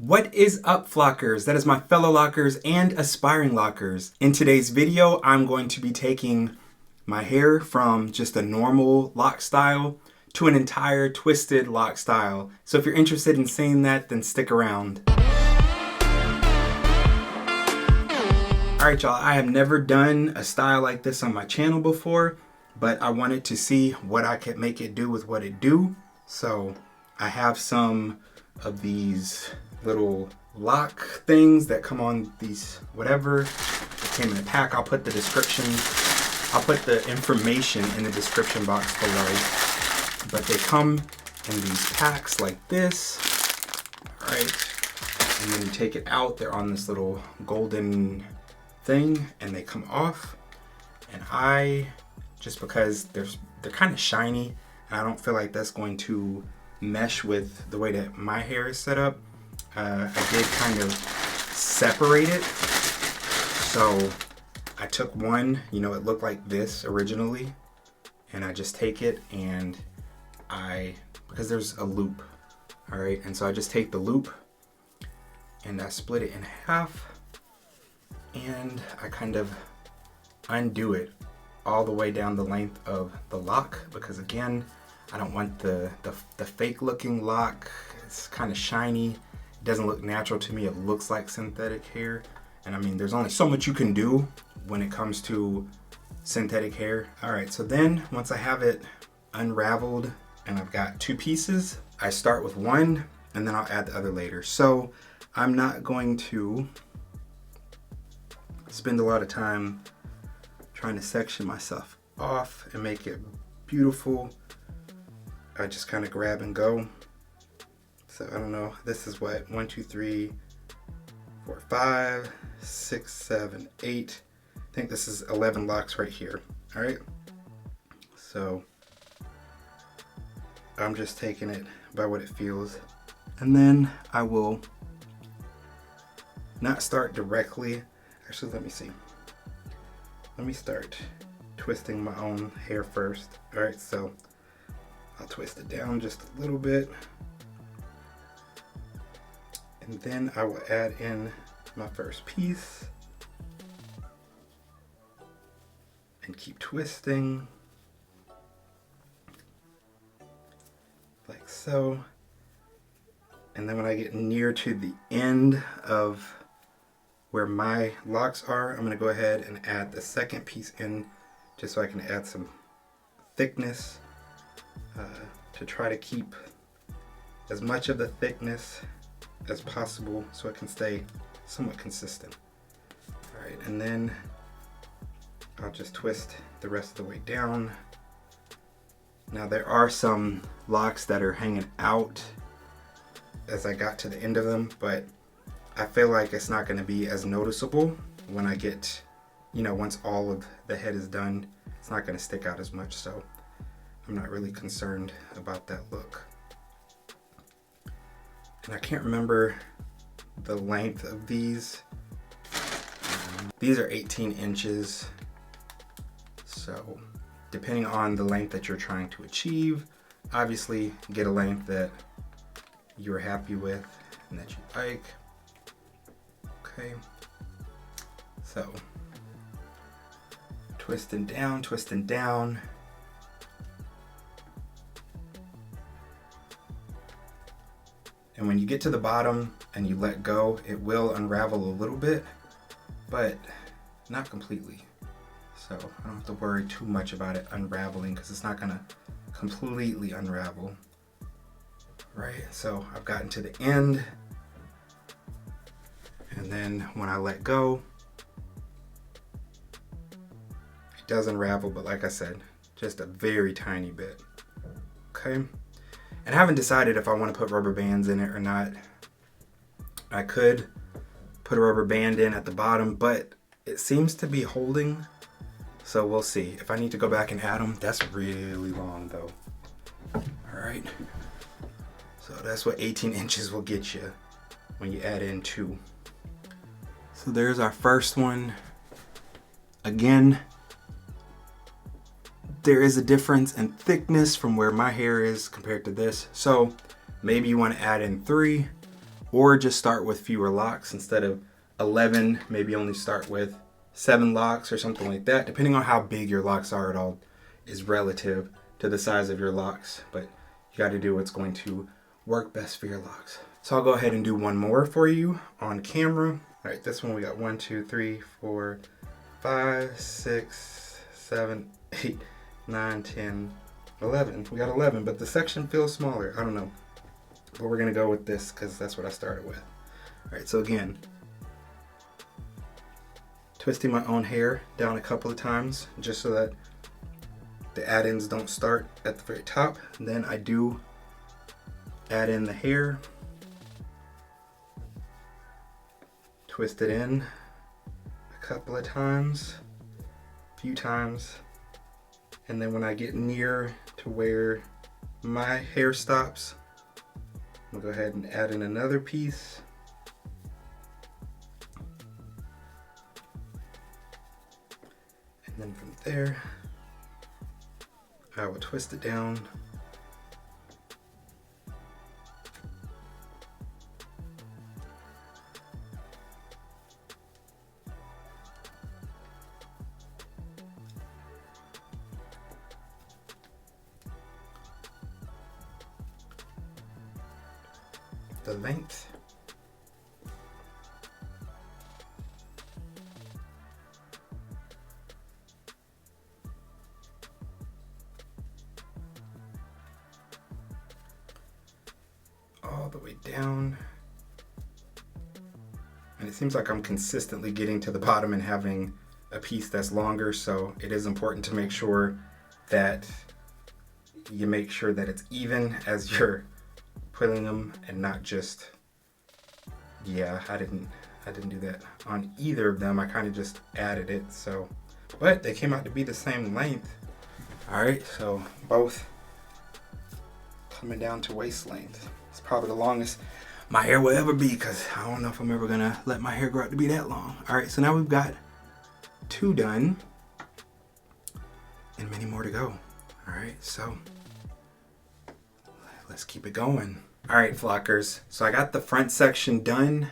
What is up, Flockers? That is my fellow Lockers and aspiring Lockers. In today's video, I'm going to be taking my hair from just a normal lock style to an entire twisted lock style. So if you're interested in seeing that, then stick around. Alright y'all, I have never done a style like this on my channel before, but I wanted to see what I could make it do with what it do. So I have some of these little lock things that come on these whatever. It came in a pack. I'll put the information in the description box below. But they come in these packs like this. Alright. And then you take it out. They're on this little golden thing and they come off. And I, just because they're kind of shiny and I don't feel like that's going to mesh with the way that my hair is set up, I did kind of separate it. So I took one, you know, it looked like this originally, and I just take it and because there's a loop, all right, and so I just take the loop and I split it in half and I kind of undo it all the way down the length of the lock, because again, I don't want the fake looking lock. It's kind of shiny. It doesn't look natural to me. It looks like synthetic hair. And I mean, there's only so much you can do when it comes to synthetic hair. All right, so then once I have it unraveled and I've got two pieces, I start with one and then I'll add the other later. So I'm not going to spend a lot of time trying to section myself off and make it beautiful. I just kind of grab and go. So I don't know, this is what, 1, 2, 3, 4, 5, 6, 7, 8. I think this is 11 locks right here. All right. So I'm just taking it by what it feels. And then I will not start directly. Actually, let me see. Let me start twisting my own hair first. All right, so I'll twist it down just a little bit. And then I will add in my first piece and keep twisting like so. And then when I get near to the end of where my locks are, I'm gonna go ahead and add the second piece in just so I can add some thickness to try to keep as much of the thickness as possible so it can stay somewhat consistent. All right, and then I'll just twist the rest of the way down. Now there are some locks that are hanging out as I got to the end of them, but I feel like it's not going to be as noticeable when I get, you know, once all of the head is done, it's not going to stick out as much, so I'm not really concerned about that look. And I can't remember the length of these. These are 18 inches. So depending on the length that you're trying to achieve, obviously get a length that you're happy with and that you like. Okay. So twisting down, twisting down. And when you get to the bottom and you let go, it will unravel a little bit, but not completely. So I don't have to worry too much about it unraveling because it's not gonna completely unravel. Right, so I've gotten to the end. And then when I let go, it does unravel, but like I said, just a very tiny bit. Okay. And I haven't decided if I want to put rubber bands in it or not. I could put a rubber band in at the bottom, but it seems to be holding. So we'll see. If I need to go back and add them, that's really long though. All right. So that's what 18 inches will get you when you add in 2. So there's our first one. Again, there is a difference in thickness from where my hair is compared to this. So maybe you want to add in 3, or just start with fewer locks instead of 11, maybe only start with 7 locks or something like that. Depending on how big your locks are, it all is relative to the size of your locks, but you got to do what's going to work best for your locks. So I'll go ahead and do one more for you on camera. All right, this one we got 1, 2, 3, 4, 5, 6, 7, 8, 9, 10, 11. We got 11, but the section feels smaller. I don't know, but we're gonna go with this because that's what I started with. All right, so again, twisting my own hair down a couple of times just so that the add-ins don't start at the very top. And then I do add in the hair, twist it in a couple of times, a few times, and then when I get near to where my hair stops, I'll go ahead and add in another piece. And then from there, I will twist it down. The length. All the way down. And it seems like I'm consistently getting to the bottom and having a piece that's longer, so it is important to make sure that you make sure that it's even as you're pulling them and not just, yeah, I didn't do that on either of them. I kind of just added it, so, but they came out to be the same length. All right, so both coming down to waist length. It's probably the longest my hair will ever be because I don't know if I'm ever gonna let my hair grow out to be that long. All right, so now we've got 2 done and many more to go. All right, so let's keep it going. All right, flockers, so I got the front section done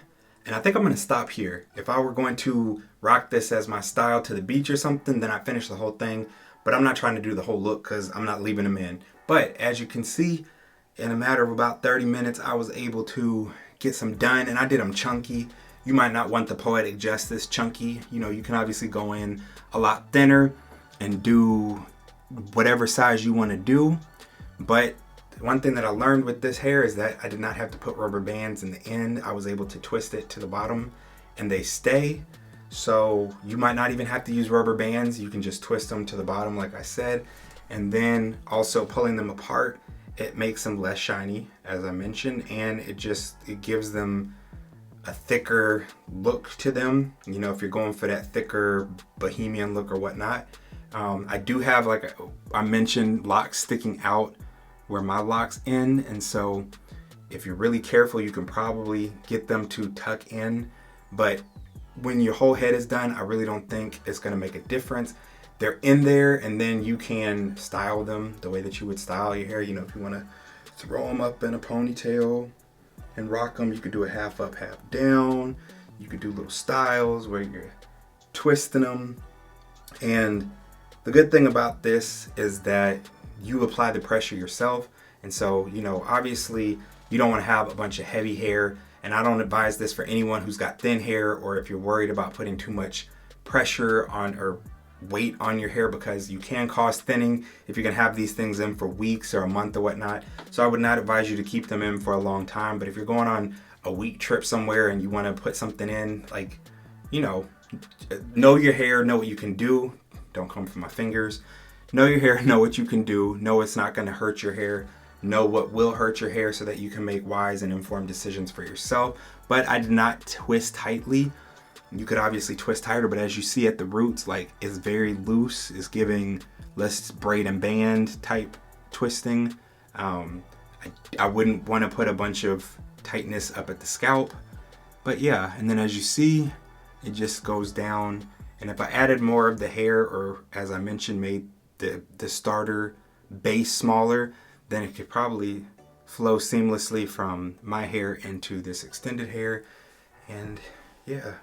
and I think I'm gonna stop here. If I were going to rock this as my style to the beach or something, then I finish the whole thing, but I'm not trying to do the whole look because I'm not leaving them in. But as you can see, in a matter of about 30 minutes, I was able to get some done, and I did them chunky. You might not want the poetic justice chunky. You know, you can obviously go in a lot thinner and do whatever size you want to do. But one thing that I learned with this hair is that I did not have to put rubber bands in the end. I was able to twist it to the bottom and they stay. So you might not even have to use rubber bands. You can just twist them to the bottom like I said. And then also pulling them apart, it makes them less shiny, as I mentioned, and it gives them a thicker look to them. You know, if you're going for that thicker bohemian look or whatnot. I do have, like I mentioned, locks sticking out where my locks end, and so if you're really careful, you can probably get them to tuck in. But when your whole head is done, I really don't think it's gonna make a difference. They're in there, and then you can style them the way that you would style your hair. You know, if you want to throw them up in a ponytail and rock them, you could do a half up, half down. You could do little styles where you're twisting them. And the good thing about this is that you apply the pressure yourself. And so, you know, obviously you don't want to have a bunch of heavy hair, and I don't advise this for anyone who's got thin hair, or if you're worried about putting too much pressure on or weight on your hair, because you can cause thinning if you're gonna have these things in for weeks or a month or whatnot. So I would not advise you to keep them in for a long time. But if you're going on a week trip somewhere and you want to put something in, like, you know your hair, know what you can do. Don't come for my fingers. Know your hair, know what you can do, know it's not going to hurt your hair, know what will hurt your hair, so that you can make wise and informed decisions for yourself. But I did not twist tightly. You could obviously twist tighter, but as you see at the roots, like, it's very loose. It's giving less braid and band type twisting. I wouldn't want to put a bunch of tightness up at the scalp. But yeah, and then as you see, it just goes down. And if I added more of the hair, or as I mentioned, made the starter base smaller, then it could probably flow seamlessly from my hair into this extended hair. And yeah,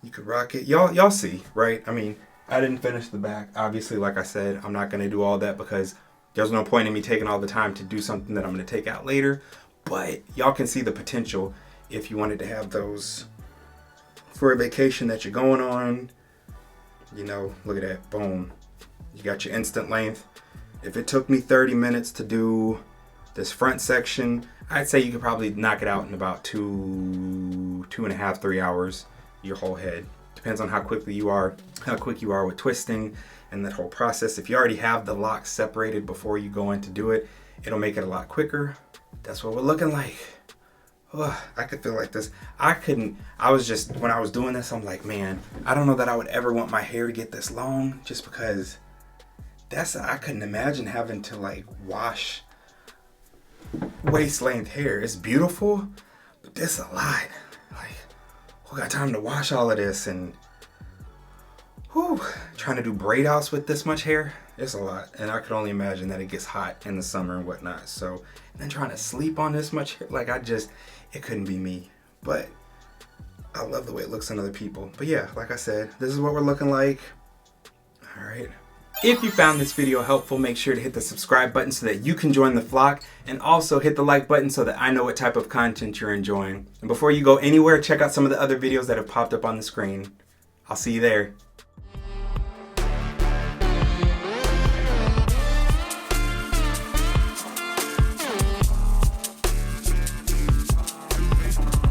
you could rock it. Y'all see, right? I mean, I didn't finish the back. Obviously, like I said, I'm not going to do all that because there's no point in me taking all the time to do something that I'm going to take out later. But y'all can see the potential if you wanted to have those for a vacation that you're going on. You know, look at that, boom. You got your instant length. If it took me 30 minutes to do this front section, I'd say you could probably knock it out in about 2.5, 3 hours, your whole head. Depends on how quick you are with twisting and that whole process. If you already have the locks separated before you go in to do it, it'll make it a lot quicker. That's what we're looking like. Oh, I could feel like this. When I was doing this, I'm like, man, I don't know that I would ever want my hair to get this long, just because I couldn't imagine having to like wash waist length hair. It's beautiful, but this a lot. Like, who got time to wash all of this? And trying to do braid outs with this much hair, it's a lot. And I could only imagine that it gets hot in the summer and whatnot. So, and then trying to sleep on this much hair, like it couldn't be me. But I love the way it looks on other people. But yeah, like I said, this is what we're looking like. All right. If you found this video helpful, make sure to hit the subscribe button so that you can join the flock, and also hit the like button so that I know what type of content you're enjoying. And before you go anywhere, check out some of the other videos that have popped up on the screen. I'll see you there.